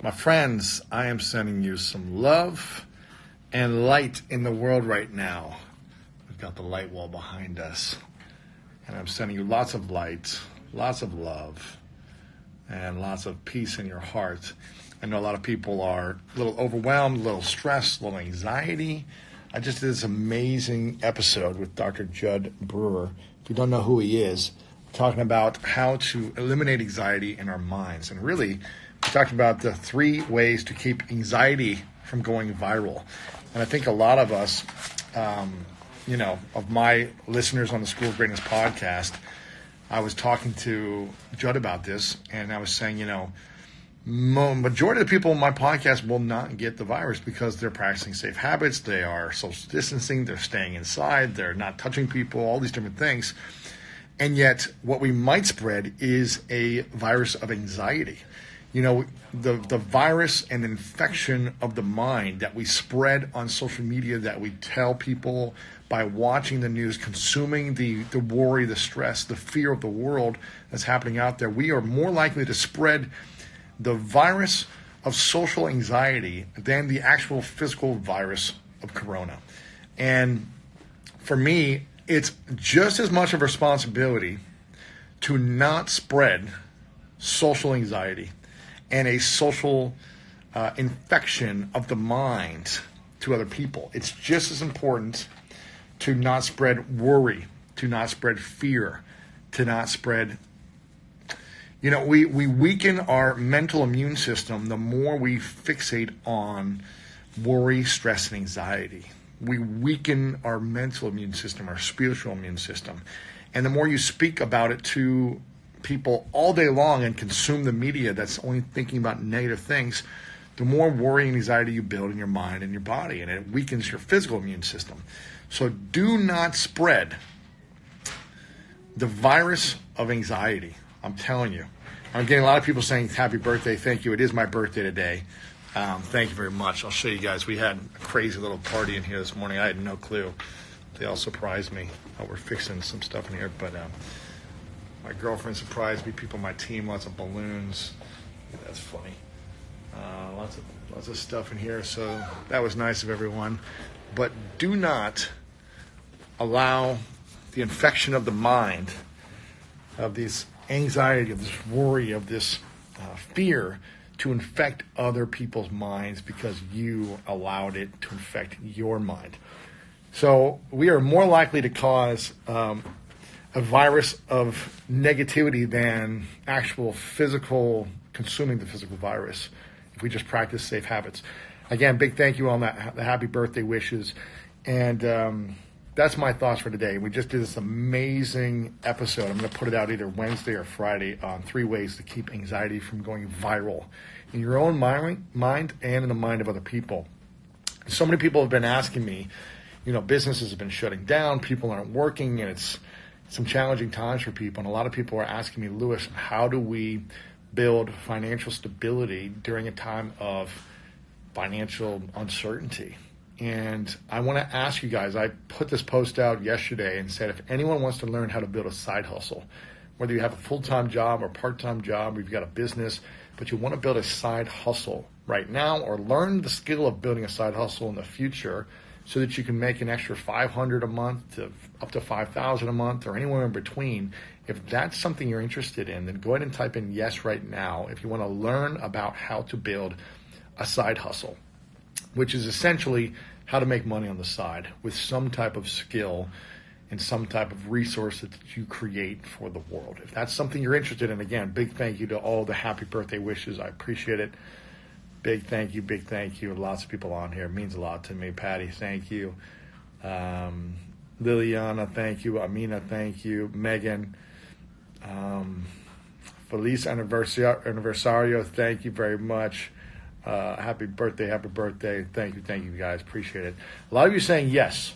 My friends, I am sending you some love and light in the world right now. We've got the light wall behind us. And I'm sending you lots of light, lots of love, and lots of peace in your heart. I know a lot of people are a little overwhelmed, a little stressed, a little anxiety. I just did this amazing episode with Dr. Judd Brewer. If you don't know who he is, talking about how to eliminate anxiety in our minds. And really, we talked about the 3 ways to keep anxiety from going viral. And I think a lot of us, of my listeners on the School of Greatness podcast, I was talking to Judd about this, and I was saying, majority of the people in my podcast will not get the virus because they're practicing safe habits, they are social distancing, they're staying inside, they're not touching people, all these different things. And yet, what we might spread is a virus of anxiety. The virus and infection of the mind that we spread on social media, that we tell people by watching the news, consuming the worry, the stress, the fear of the world that's happening out there. We are more likely to spread the virus of social anxiety than the actual physical virus of corona. And for me, it's just as much of a responsibility to not spread social anxiety and a social infection of the mind to other people. It's just as important to not spread worry, to not spread fear, to not spread... we weaken our mental immune system the more we fixate on worry, stress, and anxiety. We weaken our mental immune system, our spiritual immune system. And the more you speak about it to people all day long and consume the media that's only thinking about negative things, the more worry and anxiety you build in your mind and your body, and it weakens your physical immune system. So do not spread the virus of anxiety. I'm telling you. I'm getting a lot of people saying, happy birthday, thank you. It is my birthday today. Thank you very much. I'll show you guys. We had a crazy little party in here this morning. I had no clue. They all surprised me. We're fixing some stuff in here, but my girlfriend surprised me. People on my team, lots of balloons. That's funny. Lots of stuff in here. So that was nice of everyone. But do not allow the infection of the mind, of this anxiety, of this worry, of this fear to infect other people's minds because you allowed it to infect your mind. So we are more likely to cause a virus of negativity than actual physical, consuming the physical virus if we just practice safe habits. Again, big thank you on that, the happy birthday wishes. And that's my thoughts for today. We just did this amazing episode. I'm going to put it out either Wednesday or Friday on 3 ways to keep anxiety from going viral in your own mind and in the mind of other people. So many people have been asking me, businesses have been shutting down, people aren't working, and it's some challenging times for people. And a lot of people are asking me, Lewis, how do we build financial stability during a time of financial uncertainty? And I want to ask you guys, I put this post out yesterday and said, if anyone wants to learn how to build a side hustle, whether you have a full-time job or part-time job, or you've got a business, but you want to build a side hustle right now, or learn the skill of building a side hustle in the future so that you can make an extra $500 a month to up to $5,000 a month or anywhere in between. If that's something you're interested in, then go ahead and type in yes right now if you want to learn about how to build a side hustle, which is essentially how to make money on the side with some type of skill and some type of resource that you create for the world. If that's something you're interested in, again, big thank you to all the happy birthday wishes. I appreciate it. Big thank you, big thank you. Lots of people on here. It means a lot to me. Patty, thank you. Liliana, thank you. Amina, thank you. Megan. Feliz Aniversario, thank you very much. Happy birthday. Thank you guys. Appreciate it. A lot of you saying yes,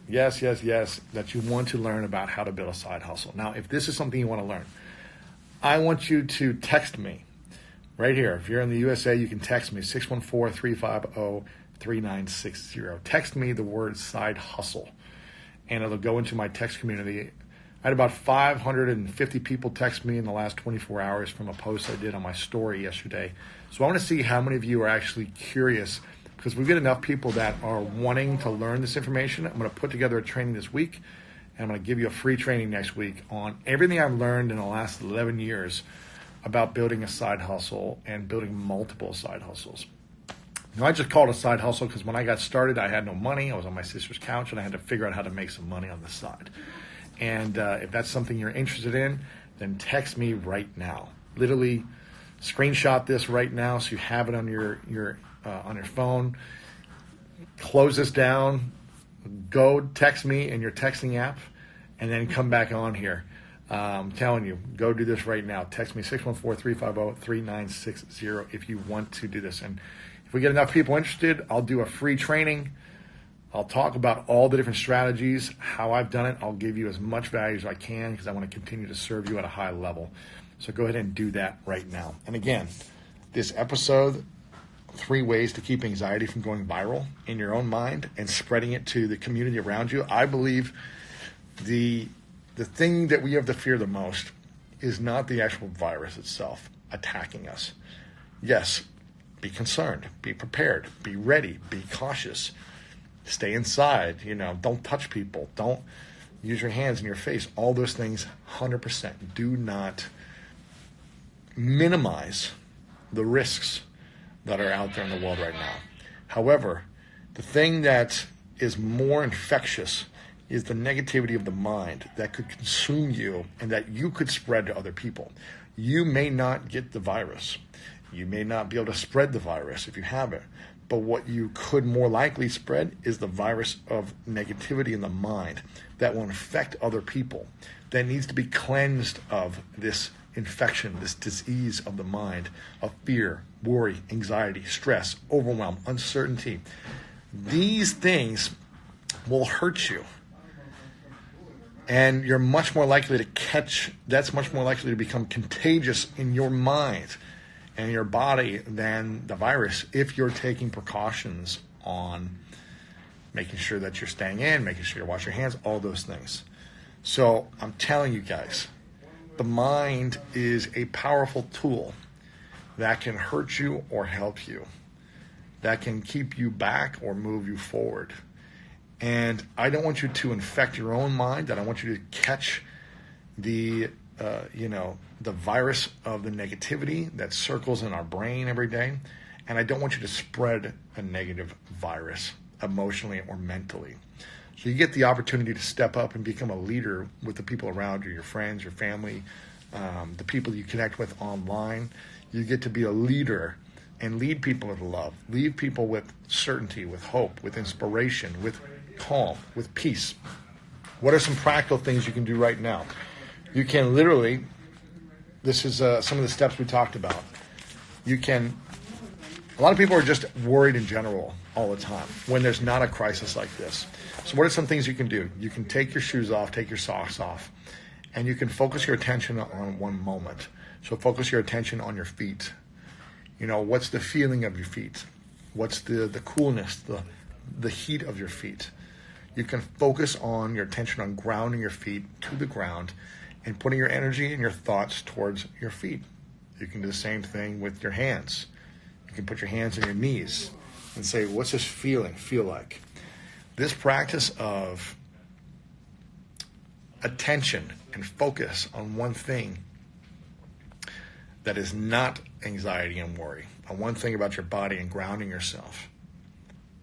that you want to learn about how to build a side hustle. Now, if this is something you want to learn, I want you to text me right here. If you're in the USA, you can text me 614-350-3960. Text me the word side hustle, and it'll go into my text community I had about 550 people text me in the last 24 hours from a post I did on my story yesterday. So I want to see how many of you are actually curious, because we get enough people that are wanting to learn this information. I'm going to put together a training this week, and I'm going to give you a free training next week on everything I've learned in the last 11 years about building a side hustle and building multiple side hustles. Now, I just call it a side hustle because when I got started, I had no money. I was on my sister's couch, and I had to figure out how to make some money on the side. And if that's something you're interested in, then text me right now. Literally, screenshot this right now so you have it on your phone. Close this down. Go text me in your texting app, and then come back on here. I'm telling you, go do this right now. Text me 614-350-3960 if you want to do this. And if we get enough people interested, I'll do a free training. I'll talk about all the different strategies, how I've done it. I'll give you as much value as I can because I want to continue to serve you at a high level. So go ahead and do that right now. And again, this episode, 3 ways to keep anxiety from going viral in your own mind and spreading it to the community around you. I believe the thing that we have to fear the most is not the actual virus itself attacking us. Yes, be concerned, be prepared, be ready, be cautious. Stay inside, don't touch people. Don't use your hands in your face. All those things, 100%. Do not minimize the risks that are out there in the world right now. However, the thing that is more infectious is the negativity of the mind that could consume you and that you could spread to other people. You may not get the virus. You may not be able to spread the virus if you have it. But what you could more likely spread is the virus of negativity in the mind that will infect other people, that needs to be cleansed of this infection, this disease of the mind, of fear, worry, anxiety, stress, overwhelm, uncertainty. These things will hurt you. And you're much more likely to that's much more likely to become contagious in your mind and your body than the virus if you're taking precautions on making sure that you're staying in, making sure you wash your hands, all those things. So I'm telling you guys, the mind is a powerful tool that can hurt you or help you, that can keep you back or move you forward. And I don't want you to infect your own mind. I don't want you to catch the virus of the negativity that circles in our brain every day. And I don't want you to spread a negative virus emotionally or mentally. So you get the opportunity to step up and become a leader with the people around you, your friends, your family, the people you connect with online. You get to be a leader and lead people with love, lead people with certainty, with hope, with inspiration, with calm, with peace. What are some practical things you can do right now? You can literally, this is some of the steps we talked about. A lot of people are just worried in general all the time when there's not a crisis like this. So what are some things you can do? You can take your shoes off, take your socks off, and you can focus your attention on one moment. So focus your attention on your feet. What's the feeling of your feet? What's the coolness, the heat of your feet? You can focus on your attention on grounding your feet to the ground and putting your energy and your thoughts towards your feet. You can do the same thing with your hands. You can put your hands on your knees and say, what's this feeling feel like? This practice of attention and focus on one thing that is not anxiety and worry, on one thing about your body and grounding yourself.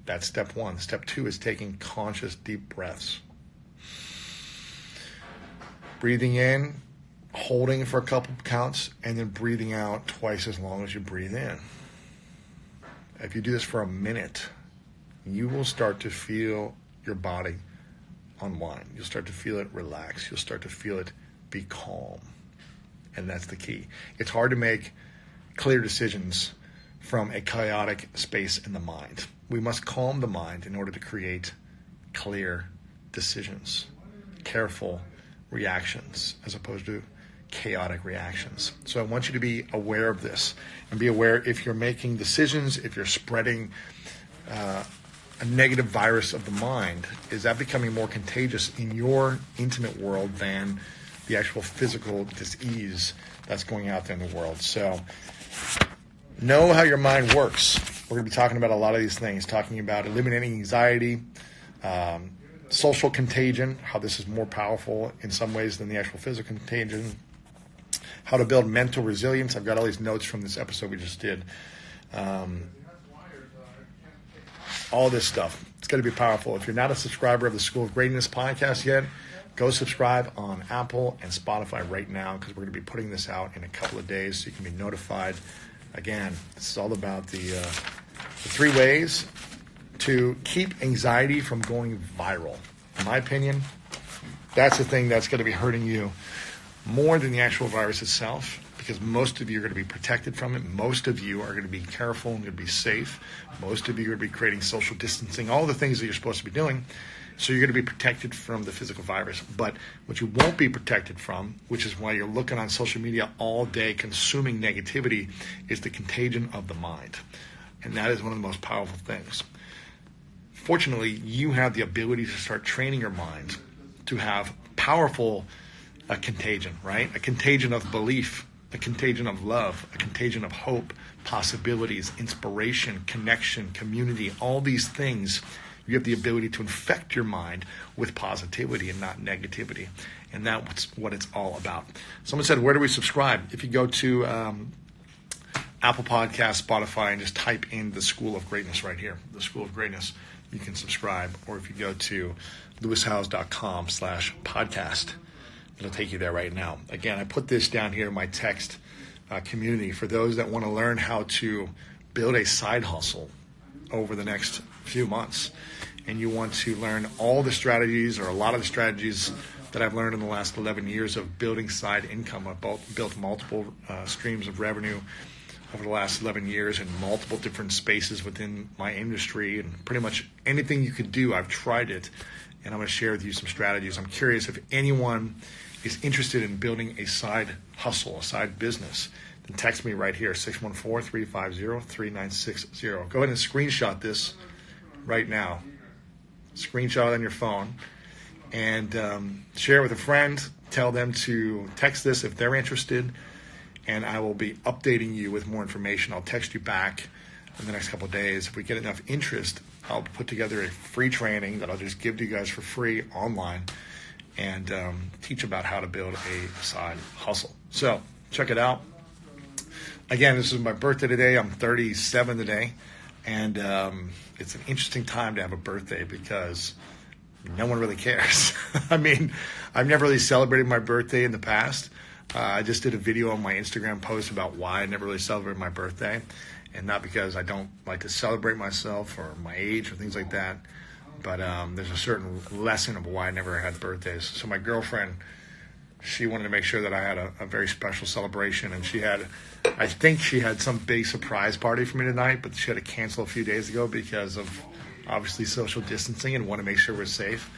That's step 1. Step 2 is taking conscious deep breaths. Breathing in, holding for a couple counts, and then breathing out twice as long as you breathe in. If you do this for a minute, you will start to feel your body unwind. You'll start to feel it relax. You'll start to feel it be calm. And that's the key. It's hard to make clear decisions from a chaotic space in the mind. We must calm the mind in order to create clear decisions, careful reactions, as opposed to chaotic reactions. So I want you to be aware of this and be aware if you're making decisions, if you're spreading a negative virus of the mind, is that becoming more contagious in your intimate world than the actual physical disease that's going out there in the world? So know how your mind works. We're going to be talking about a lot of these things, talking about eliminating anxiety, social contagion, how this is more powerful in some ways than the actual physical contagion, how to build mental resilience. I've got all these notes from this episode we just did. All this stuff. It's going to be powerful. If you're not a subscriber of the School of Greatness podcast yet, go subscribe on Apple and Spotify right now, because we're going to be putting this out in a couple of days so you can be notified. Again, this is all about the 3 ways to keep anxiety from going viral. In my opinion, that's the thing that's going to be hurting you more than the actual virus itself, because most of you are going to be protected from it. Most of you are going to be careful and going to be safe. Most of you are going to be creating social distancing, all the things that you're supposed to be doing. So you're going to be protected from the physical virus. But what you won't be protected from, which is why you're looking on social media all day consuming negativity, is the contagion of the mind. And that is one of the most powerful things. Fortunately, you have the ability to start training your mind to have powerful contagion, right? A contagion of belief, a contagion of love, a contagion of hope, possibilities, inspiration, connection, community, all these things. You have the ability to infect your mind with positivity and not negativity. And that's what it's all about. Someone said, where do we subscribe? If you go to Apple Podcasts, Spotify, and just type in the School of Greatness right here, the School of Greatness, you can subscribe. Or if you go to lewishowes.com/podcast, it'll take you there right now. Again, I put this down here in my text community for those that want to learn how to build a side hustle over the next few months. And you want to learn all the strategies, or a lot of the strategies that I've learned in the last 11 years of building side income. I've built multiple streams of revenue over the last 11 years in multiple different spaces within my industry, and pretty much anything you could do, I've tried it. And I'm going to share with you some strategies. I'm curious if anyone is interested in building a side hustle, a side business, then text me right here, 614-350-3960. Go ahead and screenshot this right now. Screenshot it on your phone and share it with a friend. Tell them to text this if they're interested, and I will be updating you with more information. I'll text you back in the next couple of days. If we get enough interest, I'll put together a free training that I'll just give to you guys for free online, and teach about how to build a side hustle. So check it out. Again, this is my birthday today. I'm 37 today, and it's an interesting time to have a birthday because no one really cares. I mean, I've never really celebrated my birthday in the past. I just did a video on my Instagram post about why I never really celebrated my birthday, and not because I don't like to celebrate myself or my age or things like that, but there's a certain lesson of why I never had birthdays. So my girlfriend, she wanted to make sure that I had a very special celebration, and I think she had some big surprise party for me tonight, but she had to cancel a few days ago because of obviously social distancing and want to make sure we're safe.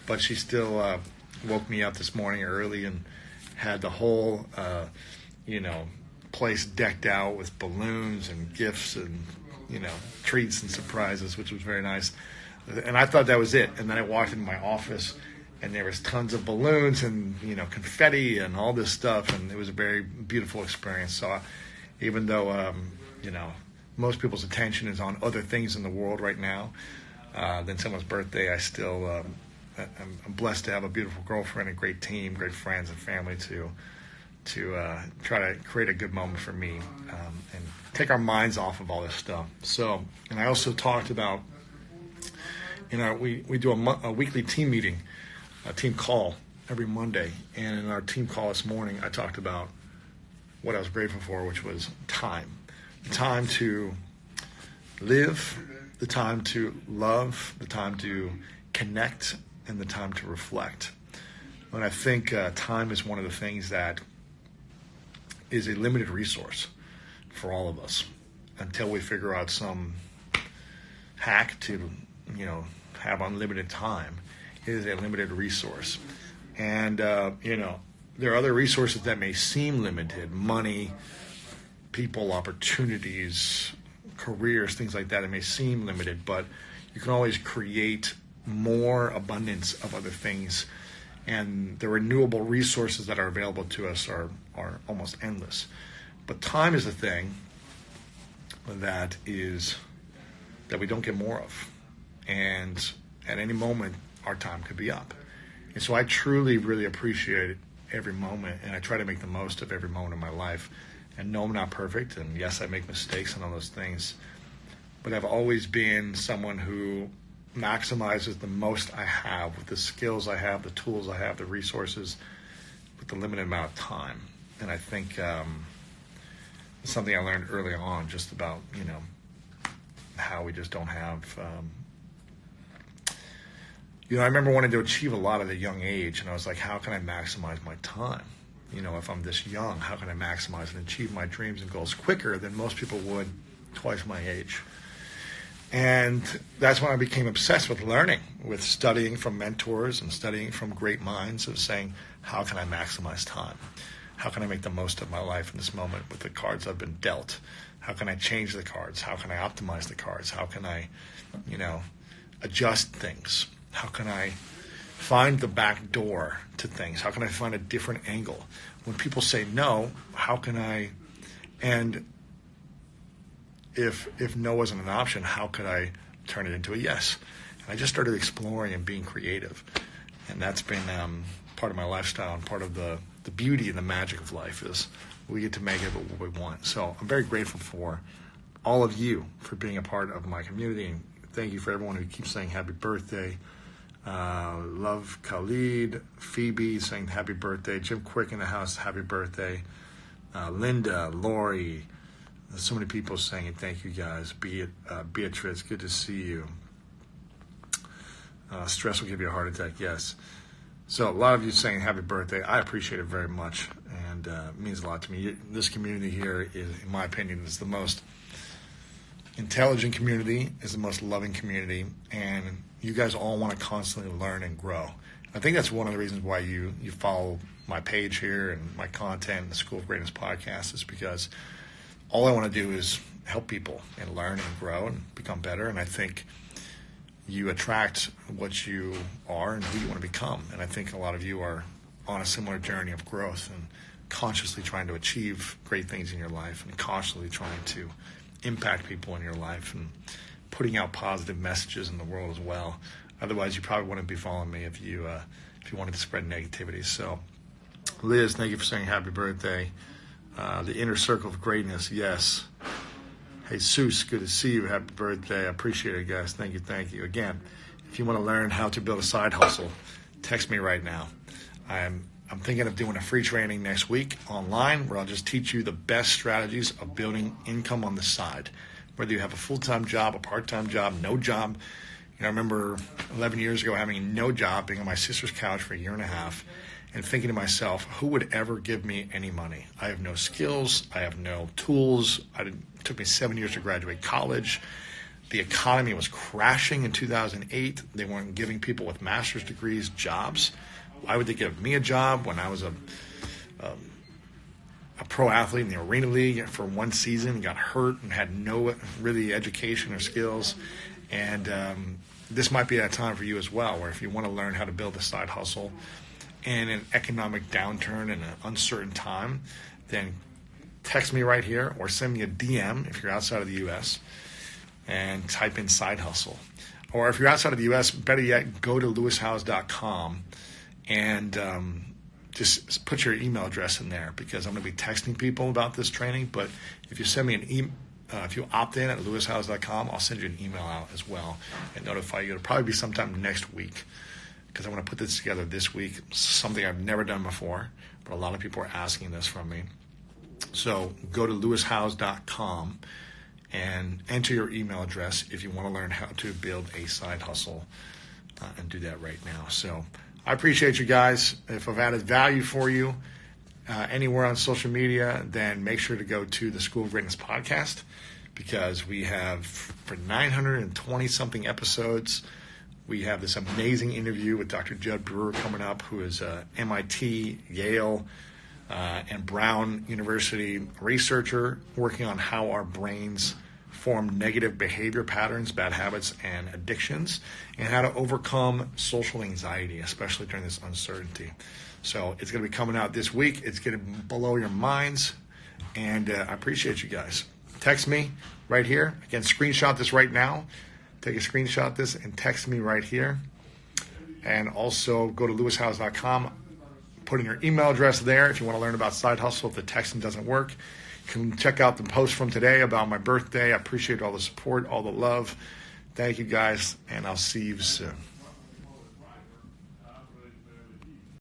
But she still woke me up this morning early and had the whole place decked out with balloons and gifts and treats and surprises, which was very nice. And I thought that was it. And then I walked into my office, and there was tons of balloons and confetti and all this stuff, and it was a very beautiful experience. So even though most people's attention is on other things in the world right now than someone's birthday, I still I'm blessed to have a beautiful girlfriend, a great team, great friends and family to try to create a good moment for me and take our minds off of all this stuff. So, and I also talked about we do a weekly team meeting, a team call every Monday. And in our team call this morning, I talked about what I was grateful for, which was time. The time to live, the time to love, the time to connect, and the time to reflect. And I think time is one of the things that is a limited resource for all of us until we figure out some hack to, have unlimited time. It is a limited resource. And, there are other resources that may seem limited, money, people, opportunities, careers, things like that. It may seem limited, but you can always create more abundance of other things. And the renewable resources that are available to us are almost endless. But time is a thing that we don't get more of. And at any moment, our time could be up. And so I truly, really appreciate every moment, and I try to make the most of every moment of my life. And no, I'm not perfect, and yes, I make mistakes and all those things. But I've always been someone who maximizes the most I have with the skills I have, the tools I have, the resources, with the limited amount of time. And I think it's something I learned early on, just about, how we just don't have. I remember wanting to achieve a lot at a young age, and I was like, how can I maximize my time? If I'm this young, how can I maximize and achieve my dreams and goals quicker than most people would twice my age? And that's when I became obsessed with learning, with studying from mentors and studying from great minds, of saying, how can I maximize time? How can I make the most of my life in this moment with the cards I've been dealt? How can I change the cards? How can I optimize the cards? How can I, adjust things? How can I find the back door to things? How can I find a different angle? When people say no, how can I, and if no wasn't an option, how could I turn it into a yes? And I just started exploring and being creative. And that's been part of my lifestyle, and part of the beauty and the magic of life is we get to make it what we want. So I'm very grateful for all of you for being a part of my community. And thank you for everyone who keeps saying happy birthday. Love Khalid, Phoebe saying happy birthday, Jim Quick in the house, happy birthday, Linda, Lori, there's so many people saying thank you guys, Beatrice, good to see you, stress will give you a heart attack, yes. So a lot of you saying happy birthday, I appreciate it very much, and it means a lot to me. This community here is, in my opinion, is the most intelligent community, is the most loving community, and you guys all want to constantly learn and grow. I think that's one of the reasons why you follow my page here and my content, the School of Greatness podcast, is because all I want to do is help people and learn and grow and become better. And I think you attract what you are and who you want to become. And I think a lot of you are on a similar journey of growth and consciously trying to achieve great things in your life and constantly trying to impact people in your life and putting out positive messages in the world as well. Otherwise, you probably wouldn't be following me if you wanted to spread negativity. So, Liz, thank you for saying happy birthday. The inner circle of greatness, yes. Hey, Jesus, good to see you. Happy birthday. I appreciate it, guys. Thank you. Again, if you want to learn how to build a side hustle, text me right now. I'm thinking of doing a free training next week online where I'll just teach you the best strategies of building income on the side. Whether you have a full-time job, a part-time job, no job. I remember 11 years ago having no job, being on my sister's couch for a year and a half, and thinking to myself, who would ever give me any money? I have no skills. I have no tools. It took me 7 years to graduate college. The economy was crashing in 2008. They weren't giving people with master's degrees jobs. Why would they give me a job when I was a pro athlete in the Arena League for one season and got hurt and had no really education or skills? And this might be that time for you as well, where if you want to learn how to build a side hustle in an economic downturn and an uncertain time, then text me right here or send me a DM if you're outside of the U.S. and type in side hustle. Or if you're outside of the U.S., better yet, go to lewishowes.com and just put your email address in there, because I'm going to be texting people about this training. But if you send me an email, if you opt in at lewishowes.com, I'll send you an email out as well and notify you. It'll probably be sometime next week, because I want to put this together this week, something I've never done before, but a lot of people are asking this from me. So go to lewishowes.com and enter your email address if you want to learn how to build a side hustle, and do that right now. So I appreciate you guys. If I've added value for you anywhere on social media, then make sure to go to the School of Greatness podcast, because we have, for 920-something episodes, we have this amazing interview with Dr. Judd Brewer coming up, who is a MIT, Yale, and Brown University researcher working on how our brains form negative behavior patterns, bad habits, and addictions, and how to overcome social anxiety, especially during this uncertainty. So it's going to be coming out this week. It's going to blow your minds, and I appreciate you guys. Text me right here. Again, screenshot this right now. Take a screenshot of this and text me right here. And also go to lewishouse.com. Put in your email address there if you want to learn about Side Hustle if the texting doesn't work. You can check out the post from today about my birthday. I appreciate all the support, all the love. Thank you guys, and I'll see you soon.